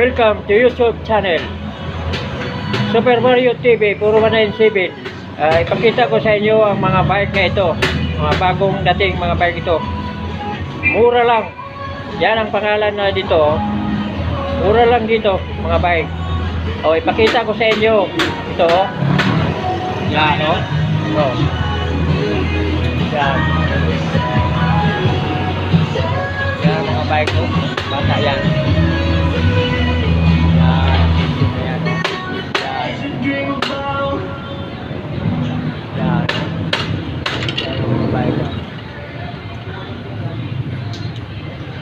Welcome to YouTube channel Super Mario TV 4197. Ipakita ko sa inyo ang mga bike na ito, mga bagong dating mga bike ito. Mura lang. Yan ang pangalan na dito. Mura lang dito mga bike. Ipakita ko sa inyo ito. Yan Yan. Yan mga bike ko. Bata yan.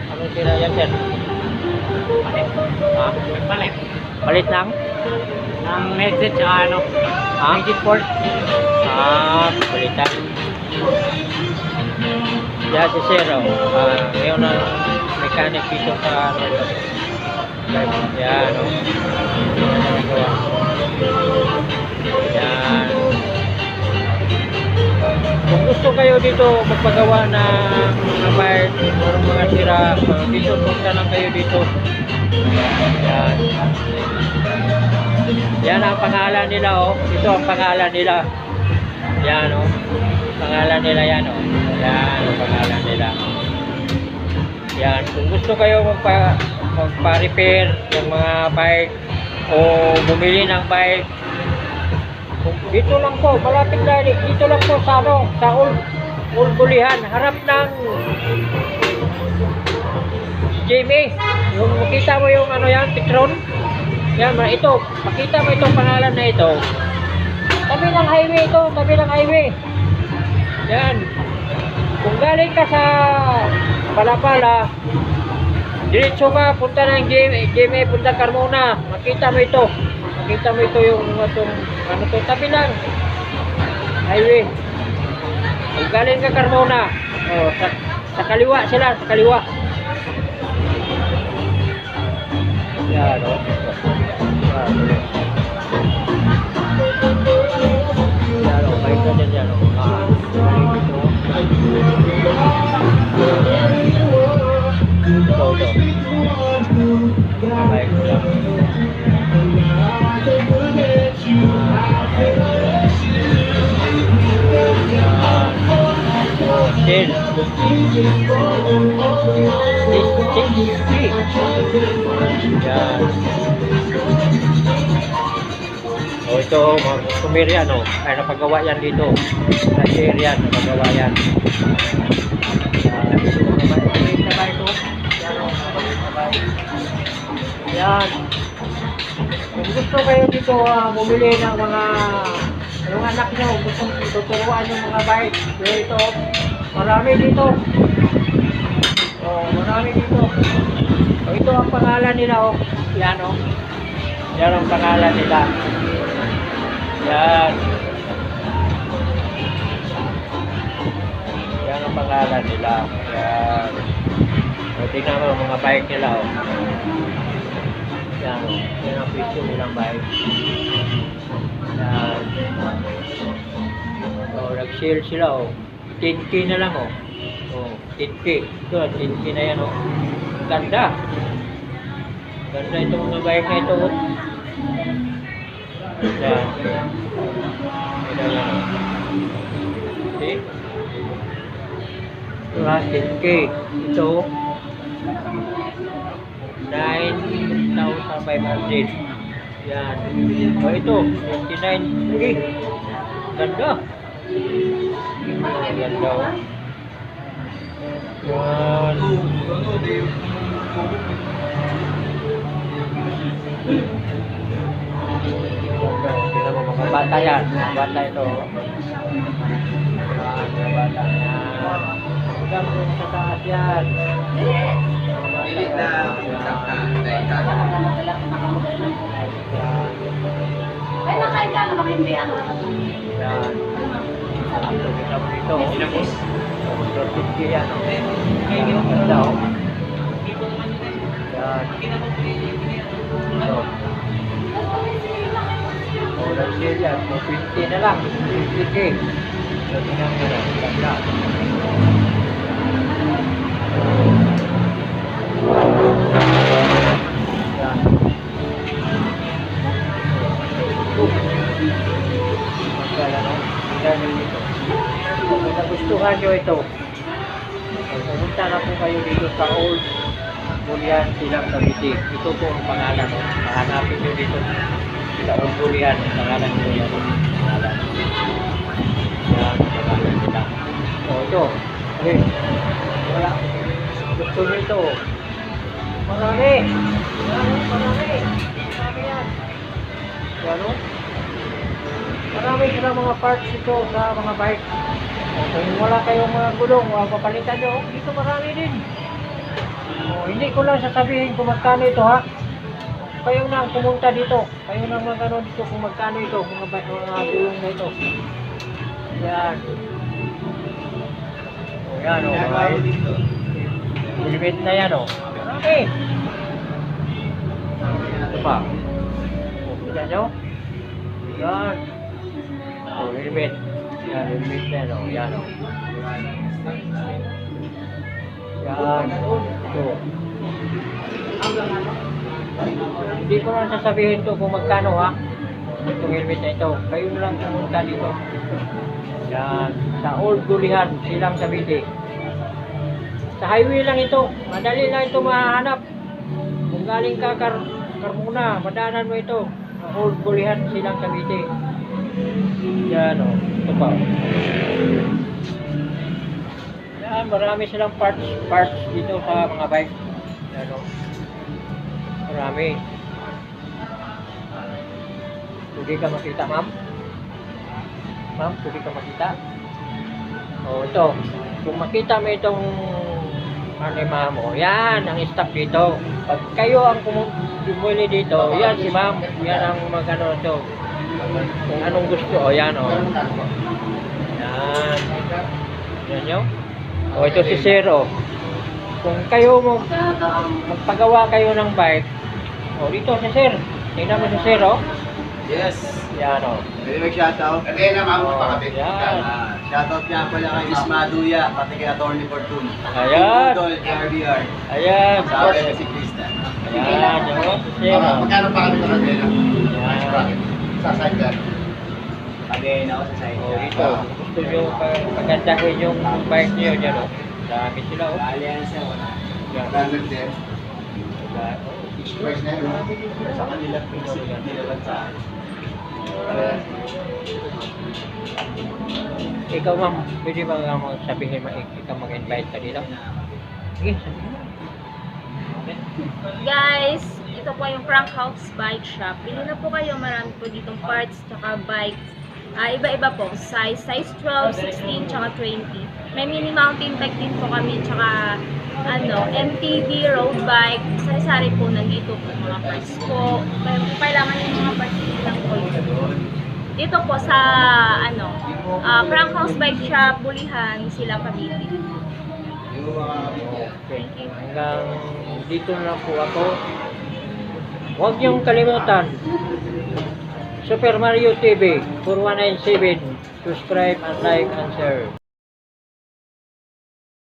Anong sira yan, sir? Palit. Ha? Palit. Palit lang? Ang exit sa ano? Ha? Exit port. Palitan. Yan si sir, ngayon na mechanic dito sa ano ito. Yan, Yan. Kung gusto kayo dito magpagawa ng mga bike o mga sira, dito punta lang kayo dito. Yan. Yan ang pangalan nila, Ito ang pangalan nila. Yan, Pangalan nila yan, Yan ang pangalan nila. Yan. Kung gusto kayo magpa-repair ng mga bike o bumili ng bike, dito lang po, malapit na dito lang po sa Ulbulihan, harap ng Jamie. Yung makita mo yung yan, Petron. Yan, ito, makita mo itong pangalan na ito. Tabi ng highway ito, tabi ng highway. Yan. Kung galing ka sa Palapala, diretso ka, punta ng Jamie, punta Carmona, makita mo ito. Makita mo ito yung tabi lang highway. Kung galing ka Carmona, sa kaliwa sila, sa kaliwa. Yan, balik na dyan, yan, balik lang. Then, yan. Ito, Sumerian, ay napagawa yan dito. Nigerian, napagawa yan. Yan. Kung gusto kayo dito bumili ng mga yung anak nyo, gusto tuturuan yung mga bike dito, marami dito. Marami dito. Ito ang pangalan nila, yan, yan ang pangalan nila. Yan. Yan ang pangalan nila. Yan. Tingnan mo mga bike nila, Yan, yan ang presyo nilang bike. Yan. Nag-sale sila, 10K na lang, 10K. Ito, 10K na yan, Ganda. Ganda itong mga bike na ito, Yan. See? Ito, 10K. Ito, 9,500. Yan. Ito, 29K. Ganda. Ganda, Yan. Sila mo mga bata yan. Mga bata ito. Mga bata yan. Hanggang doon sa taas yan. Ay, nakain ka naman hindi Yan. Ito. Yan. Ganda, Yan. Ito. Nag-sale yan. 50 na lang. 50K. Tingnan mo na. Ganda. Yan. nyo dito. Kung nagustuhan nyo ito, pumunta na po kayo dito sa Old Bulian Silang Cavite. Ito po ang pangalan. Mahanapin nyo dito sa Old Bulian. Pangalan nyo yan. Pangalan. Yan, pangalan nila. O ito. Okay. Wala. Gusto nyo ito. Marami. Marami. Marami yan. Yan o. Marami sila mga parts ito sa mga bike. Kung wala kayong mga gulong, papalitan nyo, dito marami din. Hindi ko lang sasabihin kung magkano ito ha. Kayo na ang pumunta dito. Kayo na magkano dito kung magkano ito, mga gulong na ito. Yan. Yan o. Limit na yan o. Marami. Ito pa. Kita nyo? Yan. Limit. Yan, limit na yan o. Yan o. Yan. Ito. Hindi ko lang sasabihin to kung magkano ha. Itong helmet na ito. Kayo na lang pumunta dito. Yan. Sa Old Bulian, Silang Cavite. Sa highway lang ito. Madali lang ito mahanap. Kung galing ka Carmona, madanan mo ito. Sa Old Bulian, Silang Cavite. Yan o. Ito pa. Yan, marami silang parts dito sa mga bike. Yan o. Marami. Pwede ka makita, ma'am? Ma'am, pwede ka makita? O, ito. Kung makita mo itong anima mo, yan ang stock dito. Pag kayo ang bumili dito, yan si ma'am. Yan ang magano ito. Kung anong gusto, o yan o. Yan. Yan nyo. O, ito si Sir o. Kung kayo magpagawa kayo ng bike, o dito si Sir. Tingnan mo si Sir o. Yes. Yan o. Pwede mag-shoutout? Hindi na makapagpakapit. Yan. Shoutout niya pala kay Miss Maduya, pati kay Atty. Fortune. Ayan. Idol, RBR. Ayan. Sa akin na si Krista. Ayan. Yan o. Si Sir o. Magkano pa kami sa kanila? Yan. Sa side ka? Again ako sa side. O dito. Gusto nyo pagandahin yung bike nyo dyan o. Dami sila o. Alliance na wala. Yan. Branded din. Yan. Price na yun. Sa kanila, hindi naman sa akin. Ikaw ma'am, pwede ba nga sabihin ikaw mag-invite ka dito? Sige, sabihin mo. Guys, ito po yung Frank House Bike Shop. Bili na po kayo, marami po ditong parts tsaka bikes. Iba-iba po, size 12, 16, tsaka 20. May mini mountain bike din po kami, tsaka MTB road bike. Sari-sari po nandito po mga parts po. Kung kailangan yung mga parts lang po. Dito po sa Frank House Bike Shop, Bulihan, Silang Cavite. Okay. Hanggang dito na lang po ako. Huwag niyong kalimutan. Super Mario TV 4197. Subscribe and like and share.